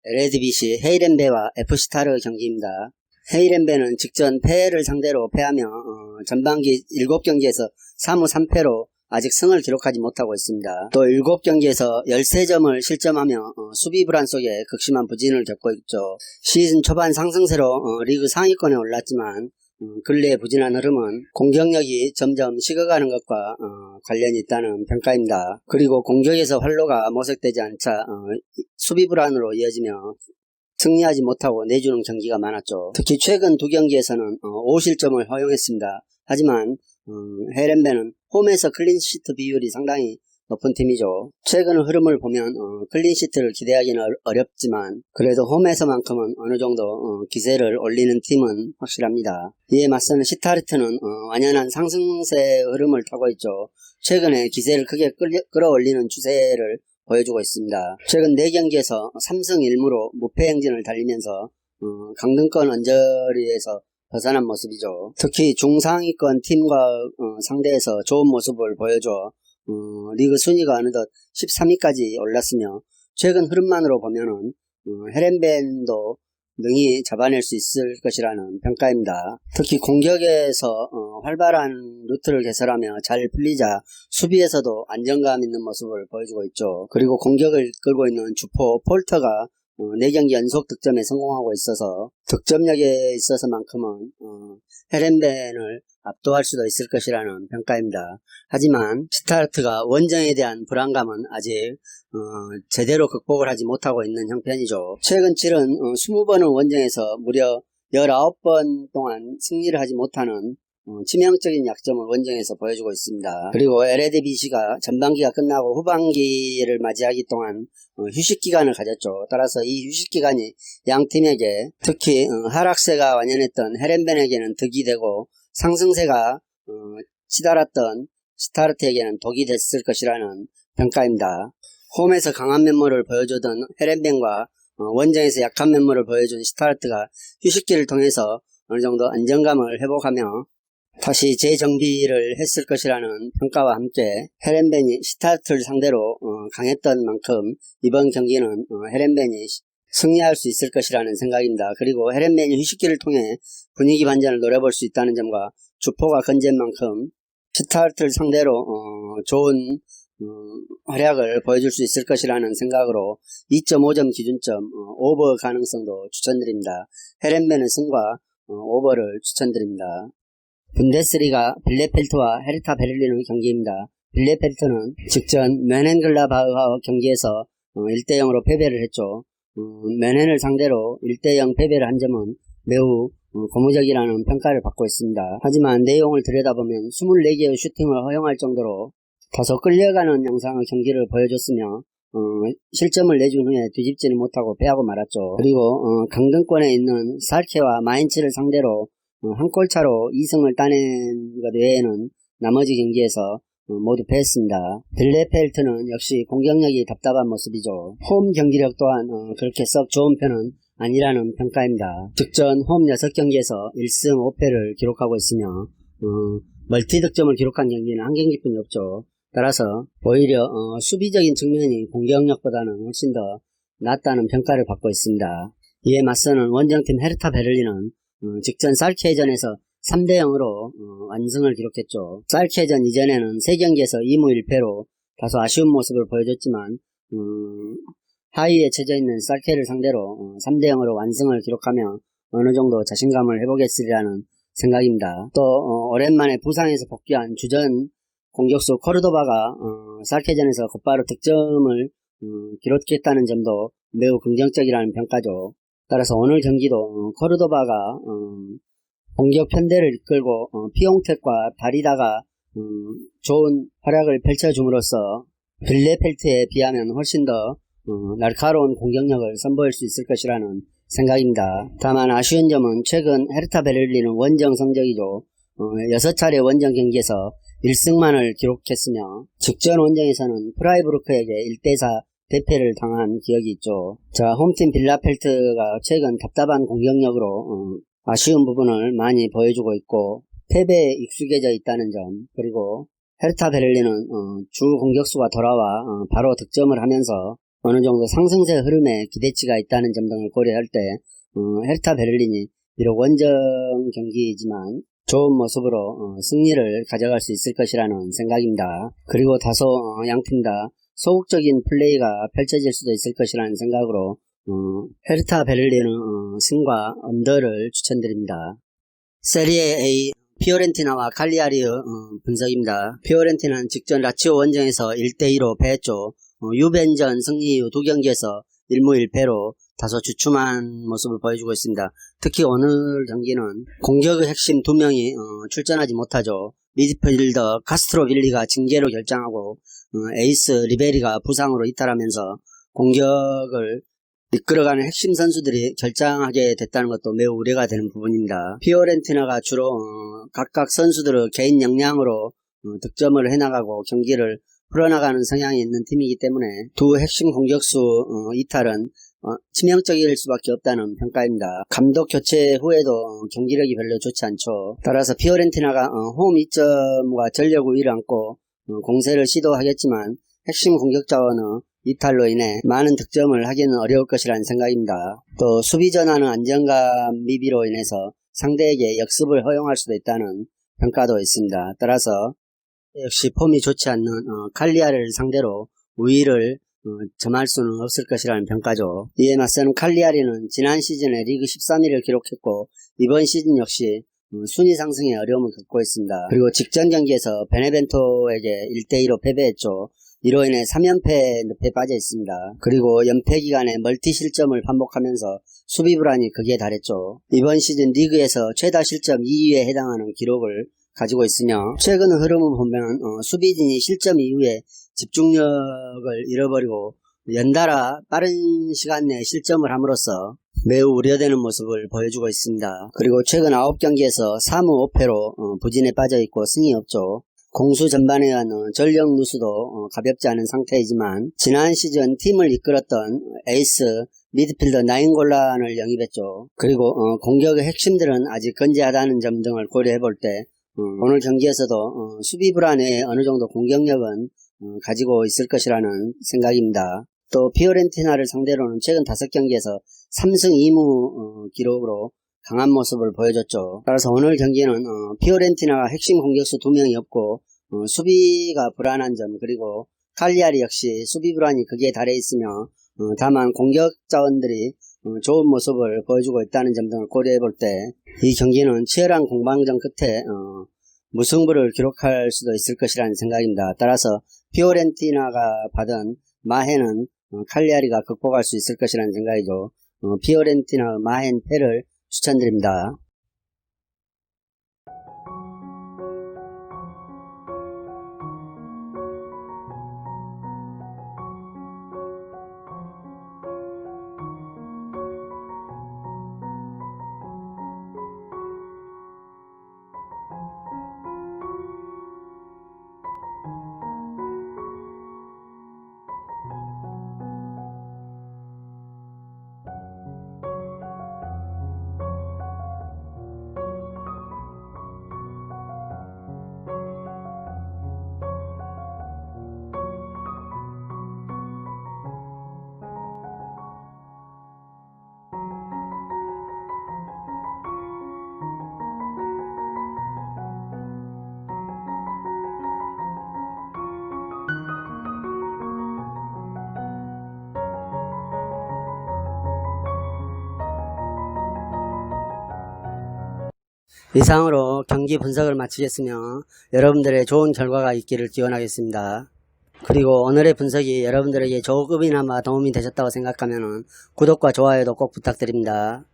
LADBC 헤이렌베와 FC타르 경기입니다. 헤이렌베는 직전 패를 상대로 패하며 전반기 7경기에서 3무 3패로 아직 승을 기록하지 못하고 있습니다. 또 7경기에서 13점을 실점하며 수비 불안 속에 극심한 부진을 겪고 있죠. 시즌 초반 상승세로 리그 상위권에 올랐지만 근래의 부진한 흐름은 공격력이 점점 식어가는 것과 관련이 있다는 평가입니다. 그리고 공격에서 활로가 모색되지 않자 수비 불안으로 이어지며 승리하지 못하고 내주는 경기가 많았죠. 특히 최근 두 경기에서는 5실점을 허용했습니다. 하지만 헤이렌베는 홈에서 클린시트 비율이 상당히 높은 팀이죠. 최근 흐름을 보면 클린시트를 기대하기는 어렵지만 그래도 홈에서만큼은 어느 정도 기세를 올리는 팀은 확실합니다. 이에 맞서는 시타르트는 완연한 상승세 흐름을 타고 있죠. 최근에 기세를 크게 끌어올리는 추세를 보여주고 있습니다. 최근 4경기에서 3승 1무로 무패 행진을 달리면서 강등권 언저리에서 벗어난 모습이죠. 특히 중상위권 팀과 상대해서 좋은 모습을 보여줘 리그 순위가 어느덧 13위까지 올랐으며 최근 흐름만으로 보면은 헤이렌베도 능히 잡아낼 수 있을 것이라는 평가입니다. 특히 공격에서 활발한 루트를 개설하며 잘 풀리자 수비에서도 안정감 있는 모습을 보여주고 있죠. 그리고 공격을 끌고 있는 주포 폴터가 4경기 연속 득점에 성공하고 있어서 득점력에 있어서만큼은 헤이렌베를 압도할 수도 있을 것이라는 평가입니다. 하지만 시타르트가 원정에 대한 불안감은 아직 제대로 극복을 하지 못하고 있는 형편이죠. 최근 치른 20번은 원정에서 무려 19번 동안 승리를 하지 못하는 치명적인 약점을 원정에서 보여주고 있습니다. 그리고 LADBC가 전반기가 끝나고 후반기를 맞이하기 동안 휴식기간을 가졌죠. 따라서 이 휴식기간이 양 팀에게 특히 하락세가 완연했던 헤이렌베에게는 득이 되고 상승세가 치달았던 시타르트에게는 독이 됐을 것이라는 평가입니다. 홈에서 강한 면모를 보여주던 헤이렌베와 원정에서 약한 면모를 보여준 시타르트가 휴식기를 통해서 어느 정도 안정감을 회복하며 다시 재정비를 했을 것이라는 평가와 함께 헤이렌베이 시타르트를 상대로 강했던 만큼 이번 경기는 헤이렌베이 승리할 수 있을 것이라는 생각입니다. 그리고 헤이렌베이 휴식기를 통해 분위기 반전을 노려볼 수 있다는 점과 주포가 건진 만큼 시타르트를 상대로 좋은 활약을 보여줄 수 있을 것이라는 생각으로 2.5점 기준점 오버 가능성도 추천드립니다. 헤이렌베는 승과 오버를 추천드립니다. 분데스리가 빌레펠트와 헤르타 베를린의 경기입니다. 빌레펠트는 직전 뮌헨글라바흐와 경기에서 1대0으로 패배를 했죠. 뮌헨을 상대로 1대0 패배를 한 점은 매우 고무적이라는 평가를 받고 있습니다. 하지만 내용을 들여다보면 24개의 슈팅을 허용할 정도로 다소 끌려가는 양상의 경기를 보여줬으며 실점을 내준 후에 뒤집지는 못하고 패하고 말았죠. 그리고 강등권에 있는 살케와 마인츠를 상대로 한 골차로 2승을 따낸 것 외에는 나머지 경기에서 모두 패했습니다. 빌레펠트는 역시 공격력이 답답한 모습이죠. 홈 경기력 또한 그렇게 썩 좋은 편은 아니라는 평가입니다. 직전 홈 6경기에서 1승 5패를 기록하고 있으며 멀티 득점을 기록한 경기는 한 경기뿐이 없죠. 따라서 오히려 수비적인 측면이 공격력보다는 훨씬 더 낫다는 평가를 받고 있습니다. 이에 맞서는 원정팀 헤르타 베를린은 직전 살케전에서 3대0으로 완승을 기록했죠. 살케전 이전에는 3경기에서 2무 1패로 다소 아쉬운 모습을 보여줬지만 하위에 처져있는 살케를 상대로 3대0으로 완승을 기록하며 어느 정도 자신감을 회복했으리라는 생각입니다. 또 오랜만에 부상에서 복귀한 주전 공격수 코르도바가 살케전에서 곧바로 득점을 기록했다는 점도 매우 긍정적이라는 평가죠. 따라서 오늘 경기도 코르도바가 공격 편대를 이끌고 피용택과 다리다가 좋은 활약을 펼쳐줌으로써 빌레펠트에 비하면 훨씬 더 날카로운 공격력을 선보일 수 있을 것이라는 생각입니다. 다만 아쉬운 점은 최근 헤르타 베를린은 원정 성적이죠. 6차례 원정 경기에서 1승만을 기록했으며 직전 원정에서는 프라이부르크에게 1대4 대패를 당한 기억이 있죠. 자, 홈팀 빌라펠트가 최근 답답한 공격력으로 아쉬운 부분을 많이 보여주고 있고 패배에 익숙해져 있다는 점, 그리고 헤르타 베를린은 주 공격수가 돌아와 바로 득점을 하면서 어느 정도 상승세 흐름에 기대치가 있다는 점 등을 고려할 때 헤르타 베를린이 비록 원정 경기이지만 좋은 모습으로 승리를 가져갈 수 있을 것이라는 생각입니다. 그리고 다소 양팀 다 소극적인 플레이가 펼쳐질 수도 있을 것이라는 생각으로 헤르타 베를린은 승과 언더를 추천드립니다. 세리에 A 피오렌티나와 칼리아리의 분석입니다. 피오렌티나는 직전 라치오 원정에서 1대2로 패했죠. 유벤전 승리 이후 2경기에서 1무 1패로 다소 주춤한 모습을 보여주고 있습니다. 특히 오늘 경기는 공격의 핵심 2명이 출전하지 못하죠. 미드필더 카스트로빌리가 징계로 결장하고 에이스 리베리가 부상으로 이탈하면서 공격을 이끌어가는 핵심 선수들이 결장하게 됐다는 것도 매우 우려가 되는 부분입니다. 피오렌티나가 주로 각각 선수들의 개인 역량으로 득점을 해나가고 경기를 풀어나가는 성향이 있는 팀이기 때문에 두 핵심 공격수 이탈은 치명적일 수밖에 없다는 평가입니다. 감독 교체 후에도 경기력이 별로 좋지 않죠. 따라서 피오렌티나가 홈 이점과 전력 우위를 안고 공세를 시도하겠지만 핵심 공격 자원의 이탈로 인해 많은 득점을 하기는 어려울 것이라는 생각입니다. 또 수비 전환의 안정감 미비로 인해서 상대에게 역습을 허용할 수도 있다는 평가도 있습니다. 따라서 역시 폼이 좋지 않는 칼리아리를 상대로 우위를 점할 수는 없을 것이라는 평가죠. 이에 맞서는 칼리아리는 지난 시즌에 리그 13위를 기록했고 이번 시즌 역시 순위 상승에 어려움을 겪고 있습니다. 그리고 직전 경기에서 베네벤토에게 1대2로 패배했죠. 이로 인해 3연패 늪에 빠져 있습니다. 그리고 연패 기간에 멀티 실점을 반복하면서 수비 불안이 극에 달했죠. 이번 시즌 리그에서 최다 실점 2위에 해당하는 기록을 가지고 있으며 최근 흐름을 보면 수비진이 실점 이후에 집중력을 잃어버리고 연달아 빠른 시간 내에 실점을 함으로써 매우 우려되는 모습을 보여주고 있습니다. 그리고 최근 9경기에서 3무 5패로 부진에 빠져있고 승이 없죠. 공수 전반에 의한 전력 누수도 가볍지 않은 상태이지만 지난 시즌 팀을 이끌었던 에이스 미드필더 나인골란을 영입했죠. 그리고 공격의 핵심들은 아직 건재하다는 점 등을 고려해볼 때 오늘 경기에서도 수비 불안에 어느 정도 공격력은 가지고 있을 것이라는 생각입니다. 또 피오렌티나를 상대로는 최근 5경기에서 3승 2무 기록으로 강한 모습을 보여줬죠. 따라서 오늘 경기는 피오렌티나가 핵심 공격수 2명이 없고 수비가 불안한 점, 그리고 칼리아리 역시 수비 불안이 극에 달해 있으며 다만 공격 자원들이 좋은 모습을 보여주고 있다는 점 등을 고려해 볼 때 이 경기는 치열한 공방전 끝에 무승부를 기록할 수도 있을 것이라는 생각입니다. 따라서 피오렌티나가 받은 마해는 칼리아리가 극복할 수 있을 것이라는 생각이죠. 피오렌티나 마헨 패를 추천드립니다. 이상으로 경기 분석을 마치겠으며 여러분들의 좋은 결과가 있기를 기원하겠습니다. 그리고 오늘의 분석이 여러분들에게 조금이나마 도움이 되셨다고 생각하면 구독과 좋아요도 꼭 부탁드립니다.